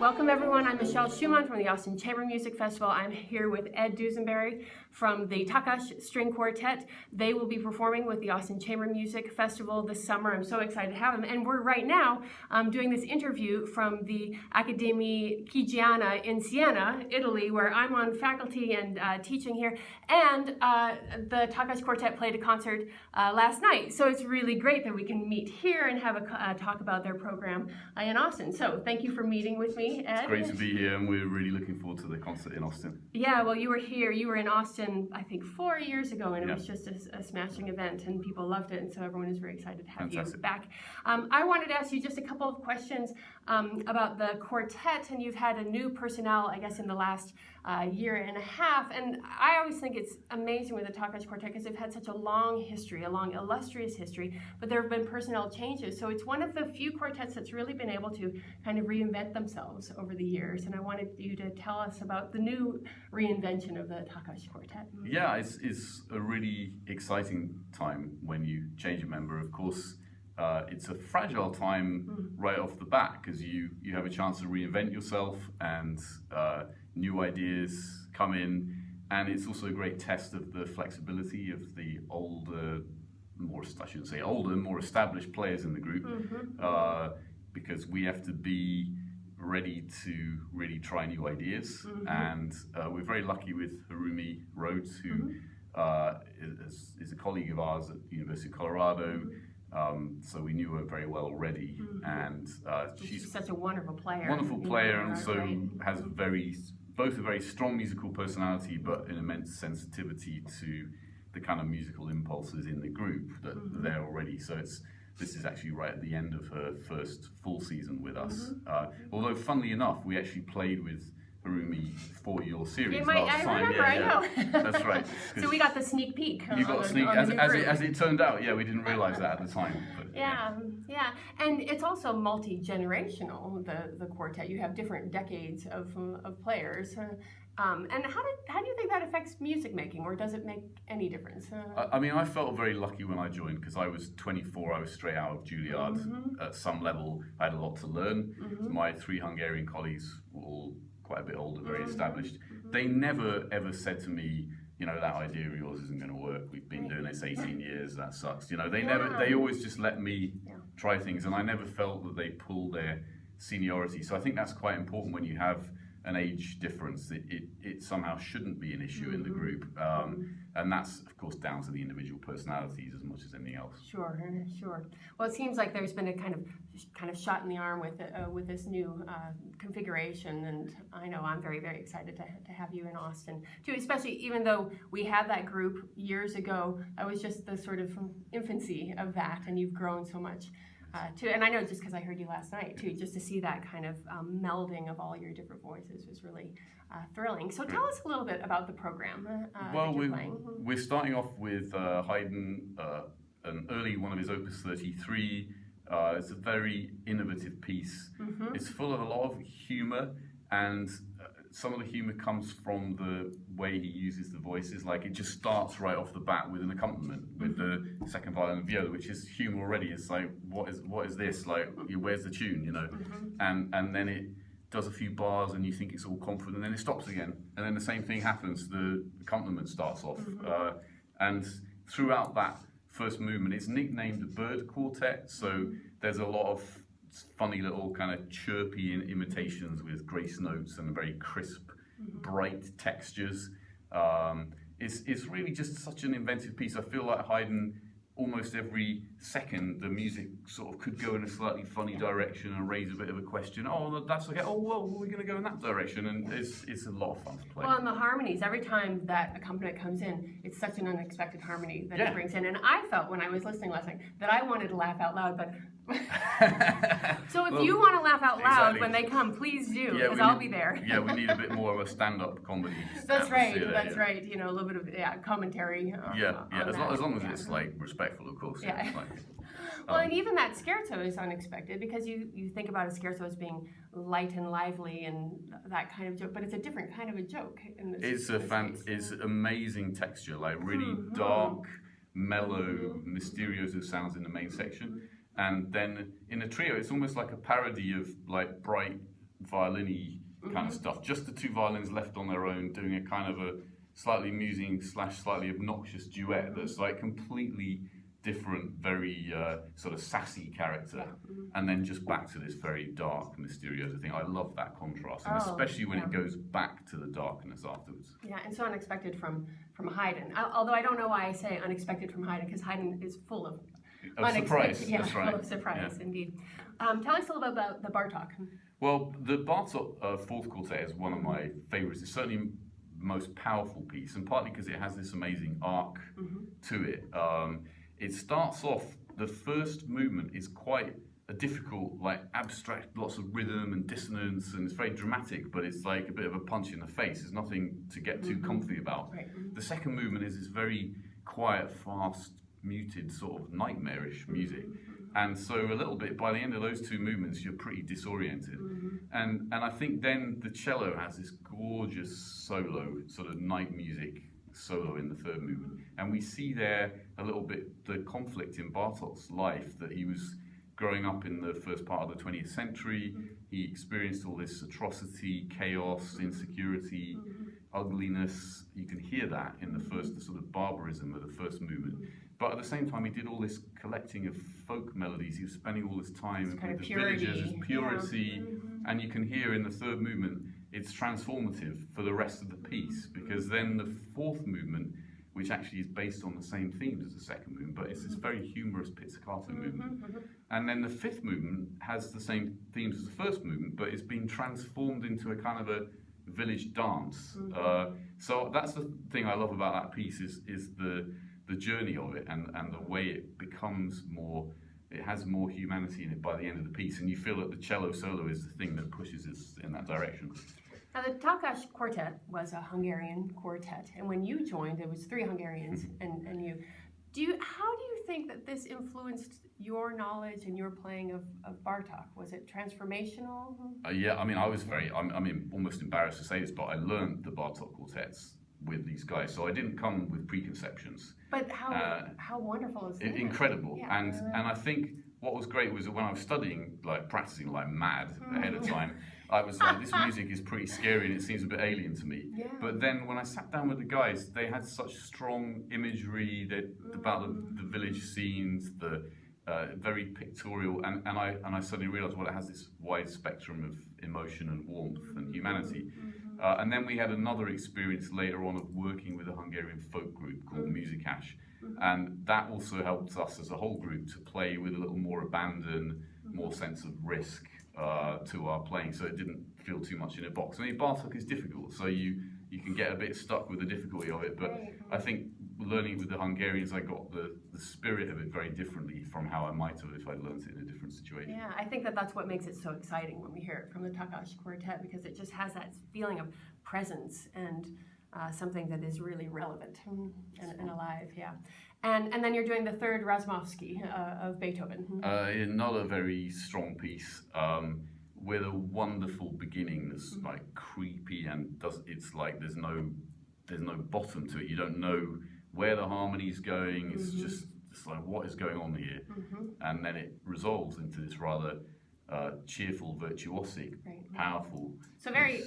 Welcome everyone, I'm Michelle Schumann from the Austin Chamber Music Festival. I'm here with Ed Duesenberry from the Takcs String Quartet. They will be performing with the Austin Chamber Music Festival this summer. I'm so excited to have them. And we're right now doing this interview from the Accademia Chigiana in Siena, Italy, where I'm on faculty and teaching here. And the Takcs Quartet played a concert last night. So it's really great that we can meet here and have a talk about their program in Austin. So thank you for meeting with me, Ed. It's great to be here, and we're really looking forward to the concert in Austin. Yeah, well, you were here. You were in Austin, I think, 4 years ago, and it was just a smashing event, and people loved it, and so everyone is very excited to have you back. I wanted to ask you just a couple of questions about the quartet, and you've had a new personnel, I guess, in the last year and a half, and I always think it's amazing with the Takcs Quartet because they've had such a long history, a long illustrious history, but there have been personnel changes, so it's one of the few quartets that's really been able to kind of reinvent themselves over the years, and I wanted you to tell us about the new reinvention of the Takcs Quartet. Yeah, it's a really exciting time when you change a member. Of course, it's a fragile time right off the bat because you have a chance to reinvent yourself and new ideas come in, and it's also a great test of the flexibility of the older, more established players in the group, because we have to be ready to really try new ideas, and we're very lucky with Harumi Rhodes, who is a colleague of ours at the University of Colorado. So we knew her very well already, and she's such a wonderful player. And also has both a very strong musical personality, but an immense sensitivity to the kind of musical impulses in the group that are there already. So this is actually right at the end of her first full season with us. Although, funnily enough, we actually played with Harumi for your series last time. I know. That's right. So we got the sneak peek. You got a sneak, as it turned out. Yeah, we didn't realize that at the time. But, yeah, and it's also multi-generational. The quartet. You have different decades of players. And how do you think that affects music making, or does it make any difference? I mean, I felt very lucky when I joined because I was 24. I was straight out of Juilliard. At some level, I had a lot to learn. My 3 Hungarian colleagues were all quite a bit older, very established. They never ever said to me, you know, that idea of yours isn't going to work. We've been doing this 18 years. That sucks. You know, they always just let me try things, and I never felt that they pulled their seniority. So I think that's quite important when you have an age difference. It somehow shouldn't be an issue in the group, and that's of course down to the individual personalities as much as anything else. Sure. Well, it seems like there's been a kind of shot in the arm with this new configuration, and I know I'm very, very excited to have you in Austin too. Especially even though we had that group years ago, I was just the sort of infancy of that, and you've grown so much. Too, and I know just because I heard you last night too, just to see that kind of melding of all your different voices was really thrilling. So tell us a little bit about the program well, we're starting off with Haydn, an early one of his Opus 33. It's a very innovative piece. It's full of a lot of humor, and some of the humor comes from the way he uses the voices. Like, it just starts right off the bat with an accompaniment with the second violin and viola, which is humor already. It's like, what is this? Like, where's the tune? You know, and then it does a few bars, and you think it's all confident, and then it stops again, and then the same thing happens. The accompaniment starts off, and throughout that first movement, it's nicknamed the Bird Quartet. So there's a lot of funny little kind of chirpy imitations with grace notes and very crisp, bright textures. It's really just such an inventive piece. I feel like Haydn, almost every second, the music sort of could go in a slightly funny direction and raise a bit of a question. Oh, that's okay. Oh, whoa, we're going to go in that direction, and it's a lot of fun to play. Well, and the harmonies, every time that accompaniment comes in, it's such an unexpected harmony that it brings in. And I felt when I was listening last night that I wanted to laugh out loud, but so if you want to laugh out loud when they come, please do, because I'll be there. Yeah, we need a bit more of a stand-up comedy. That's right. You know, a little bit of commentary. As long as it's like respectful, of course. Yeah. Well, and even that scherzo is unexpected, because you think about a scherzo as being light and lively and that kind of joke, but it's a different kind of a joke. It's amazing texture, like really dark, mellow, mysterious sounds in the main section. And then in a trio, it's almost like a parody of like bright violin-y kind of stuff. Just the two violins left on their own, doing a kind of a slightly amusing / slightly obnoxious duet that's like completely different, very sort of sassy character, and then just back to this very dark, mysterious thing. I love that contrast, and especially when it goes back to the darkness afterwards. Yeah, and so unexpected from Haydn. Although I don't know why I say unexpected from Haydn, because Haydn is full of surprise. Yeah, that's right. full of surprise, indeed. Tell us a little bit about the Bartók. Well, the Bartók Fourth Quartet is one of my favorites. It's certainly the most powerful piece, and partly because it has this amazing arc to it. It starts off, the first movement is quite a difficult, like abstract, lots of rhythm and dissonance, and it's very dramatic, but it's like a bit of a punch in the face. There's nothing to get too comfy about. Right. The second movement is this very quiet, fast, muted, sort of nightmarish music. And so a little bit, by the end of those two movements, you're pretty disoriented. And I think then the cello has this gorgeous solo, sort of night music solo in the third movement. And we see there a little bit the conflict in Bartók's life, that he was growing up in the first part of the 20th century. He experienced all this atrocity, chaos, insecurity, ugliness. You can hear that in the first, the sort of barbarism of the first movement. But at the same time, he did all this collecting of folk melodies. He was spending all this time with the villagers, his purity. And you can hear in the third movement, it's transformative for the rest of the piece, because then the fourth movement, which actually is based on the same themes as the second movement, but it's this very humorous pizzicato movement. And then the fifth movement has the same themes as the first movement, but it's been transformed into a kind of a village dance. So that's the thing I love about that piece, is the journey of it, and the way it becomes more, it has more humanity in it by the end of the piece, and you feel that the cello solo is the thing that pushes us in that direction. Now, the Takcs Quartet was a Hungarian quartet, and when you joined, there was 3 Hungarians and you. How do you think that this influenced your knowledge and your playing of Bartók? Was it transformational? Yeah, I mean, I'm almost embarrassed to say this, but I learned the Bartók quartets with these guys, so I didn't come with preconceptions. But how wonderful is that? Incredible, yeah. And I think what was great was that when I was studying, like practicing like mad ahead of time, I was like, this music is pretty scary and it seems a bit alien to me. Yeah. But then when I sat down with the guys, they had such strong imagery about the village scenes, the very pictorial, and I suddenly realised, well, it has this wide spectrum of emotion and warmth and humanity. And then we had another experience later on of working with a Hungarian folk group called Multigenerational, and that also helped us as a whole group to play with a little more abandon, more sense of risk to our playing, so it didn't feel too much in a box. I mean, Bartók is difficult, so you can get a bit stuck with the difficulty of it, but I think learning with the Hungarians, I got the spirit of it very differently from how I might have if I'd learned it in a different situation. Yeah, I think that's what makes it so exciting when we hear it from the Takcs Quartet, because it just has that feeling of presence and something that is really relevant and alive, yeah. And then you're doing the third Rasmowski of Beethoven. Not a very strong piece, with a wonderful beginning that's like creepy, and it's like there's no bottom to it. You don't know where the harmony's going. It's just like, what is going on here? And then it resolves into this rather cheerful, virtuosic, powerful. So very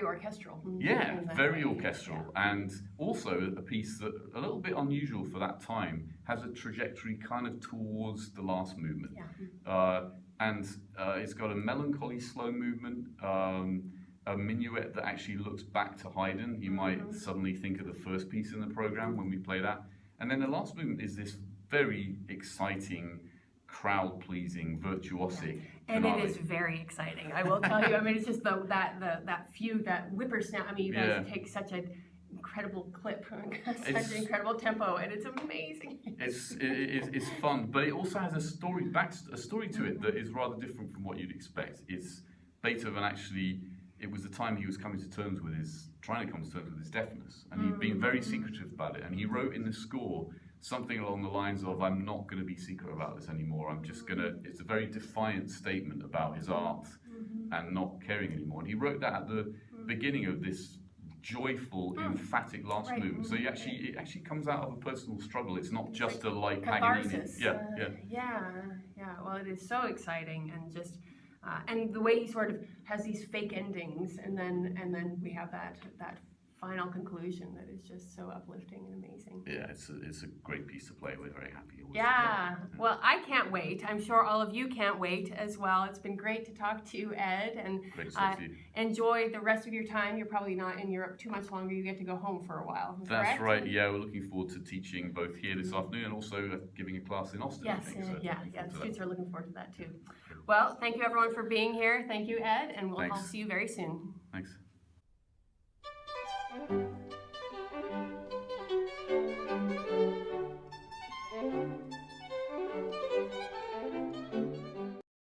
orchestral. Yeah, very orchestral, and also a piece that a little bit unusual for that time, has a trajectory kind of towards the last movement. And it's got a melancholy slow movement, a minuet that actually looks back to Haydn. You might suddenly think of the first piece in the program when we play that. And then the last movement is this very exciting, crowd-pleasing, virtuosic and finale. It is very exciting, I will tell you. I mean, it's just that fugue, that whippersnap. I mean, you guys take such an incredible clip, such an incredible tempo, and it's amazing. It's fun, but it also has a story to it that is rather different from what you'd expect. It's Beethoven actually. It was the time he was trying to come to terms with his deafness, and he'd been very secretive about it. And he wrote in the score something along the lines of, "I'm not going to be secret about this anymore. I'm just going to." It's a very defiant statement about his art and not caring anymore. And he wrote that at the beginning of this joyful, emphatic last movement. So it actually comes out of a personal struggle. It's not just a light Paganini. Yeah. Well, it is so exciting, and just And the way he sort of has these fake endings, and then we have that final conclusion that is just so uplifting and amazing. Yeah, it's a great piece to play. We're very happy. Yeah, well, I can't wait. I'm sure all of you can't wait as well. It's been great to talk to you, Ed, and enjoy the rest of your time. You're probably not in Europe too much longer. You get to go home for a while. That's correct? Right. Yeah, we're looking forward to teaching both here this afternoon and also giving a class in Austin. Yes, I think, so the students are looking forward to that too. Well, thank you everyone for being here. Thank you, Ed, and we'll all see you very soon. Thanks.